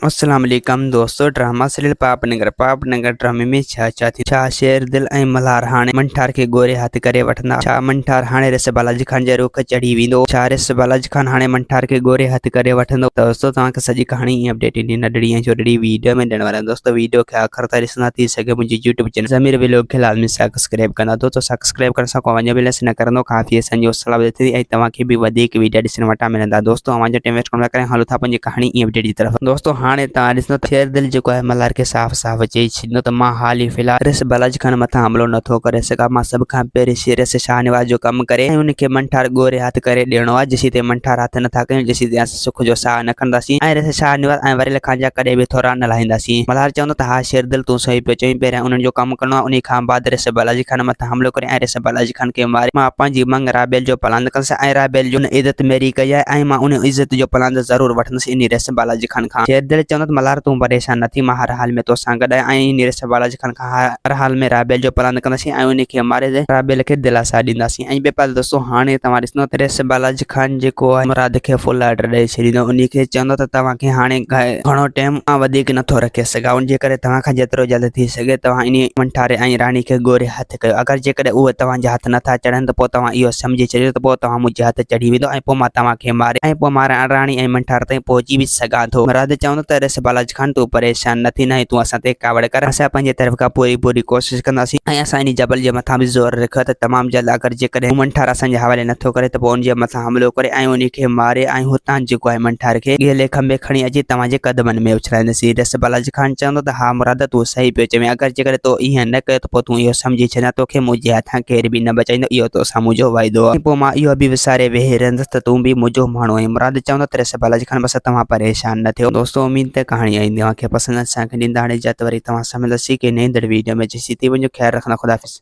अस्सलाम वालेकुम दोस्तों। ड्रामा सीरियल पापनगर ड्रामे में छा थी छा शेर दिल ऐं मल्हार हाणे मंठार के गोरे हथ करे वठंदा। छा मंठार हाणे रिस बालाजी खान जे रुख चढ़ी वेंदो। छा रिस बालाजी खान हाणे मंठार के गोरे हथ करे वठंदो। दोस्तों तव्हांखे सॼी कहानी अपडेट इन नंढड़ी ऐं चोॾड़ी वीडियो में ॾियण वारा आहियूं। दोस्तों वीडियो खे आख़िर ताईं ॾिसंदा थी सघे मुंहिंजी यूट्यूब चैनल ज़मीर व्लॉग खे लाज़मी सब्सक्राइब कंदा। दोस्तों सब्सक्राइब करण सां को वञो बिलस न करंदो काफ़ी संजो सलाह देती ऐं तव्हांखे बि वधीक वीडियो ॾिसण वटा मिलंदा। दोस्तों आवाज़ टाइम वेस्ट करण करे हलो था पंहिंजी कहानी अपडेट जी तरफ। दोस्तों हाणे तव्हां ॾिसंदो शेर दिल जो है मल्हार के साफ साफ चई छॾिनो त मां हाल ई फिलहाल रिस बालाजी खान मथां हमलो नथो करे सघां। मां सभ खां पहिरीं शेर से शाहनवाज जो कम करे ऐं उनखे मंठार गोरे हथ करे ॾियणो आहे। जेसी ते मंठार हथ नथा कयूं जेसी ते असां सुख जो साह न खणंदासीं ऐं रिस शाहनवाज ऐं वरियल खान जा कॾहिं बि थोरा न लाहींदासीं। मल्हार चवंदो त हा शेर दिल तूं सही पियो चईं। पहिरियां उन्हनि जो कमु करणो आहे, उन खां बाद रिस बालाजी खान मथां हमलो करे ऐं रिस बालाजी खान खे मारे मां पंहिंजी मंग राबेल जो पलांद कंदुसि ऐं राबेल जो इज़त मेरी कई आहे ऐं मां उन इज़त जो पलांद ज़रूर वठंदुसि इन रिस बालाजी खान खां। शेर दिल चवंदो त मल्हार तूं परेशान न थी, मां हर हाल में तोसां गॾु आहियां ऐं इन रिस बालाजी खान खां हर हाल में राबेल जो पलांद कंदासीं ऐं उनखे मारे राबेल खे दिलासा ॾींदासीं। ऐं ॿिए पासे दोस्तों हाणे तव्हां ॾिसंदो त रिस बालाजी खान जेको आहे मुराद खे फुल ऑर्डर ॾेई छॾींदो। उनखे चवंदो त तव्हांखे हाणे घणो टाइम मां वधीक नथो रखे सघां। उन जे करे तव्हांखां जेतिरो जल्द थी सघे तव्हां इन मंठारे ऐं राणी खे गोरे हथ कयो। अगरि जेकॾहिं उहे तव्हांजे हथ नथा चढ़नि त पोइ तव्हां इहो सम्झी छॾियो त पोइ तव्हां मुंहिंजे हथ चढ़ी वेंदो ऐं पोइ मां तव्हांखे मारे ऐं पोइ मां राणी ऐं मंठार ताईं पहुची बि सघां थो। मुराद चवंदो त रिस बालाजी खान तूं परेशान न थी, न तूं असां ते कावड़ कर। असां पंहिंजे तरफ़ खां पूरी कोशिशि कंदासीं ऐं असां इन जबल जे मथां बि ज़ोर रखियो त तमामु जल्द अगरि जेकॾहिं मंठार असांजे हवाले नथो करे त पोइ उनजे मथां हमलो करे ऐं उनखे मारे ऐं हुतां जेको आहे मंठार खे गेले खंबे खणी अची तव्हांजे कदमनि में उछलाईंदासीं। रिस बालाजी खान चवंदो त हा मुराद तूं सही पियो चवें। अगरि जेकॾहिं तो ईअं न कयो त पोइ तूं इहो सम्झी छॾियां तोखे मुंहिंजे हथां केर बि न बचाईंदो। इहो तोसां मुंहिंजो वाइदो आहे। पोइ मां इहो बि विसारे वेही रहंदुसि त तूं बि मुंहिंजो माण्हू आहीं। मुराद चवंदो त रिस बालाजी खान बसि तव्हां परेशान न थियो। दोस्तों उम्मीद त कहाणी आई तव्हांखे पसंदि। असांखे ॾींदा हाणे इजाज़त, वरी तव्हां सां मिलंदासीं के नई वीडियो में। जेसी थी वञो ख़ैरु रखना। खुदा हाफ़िज़।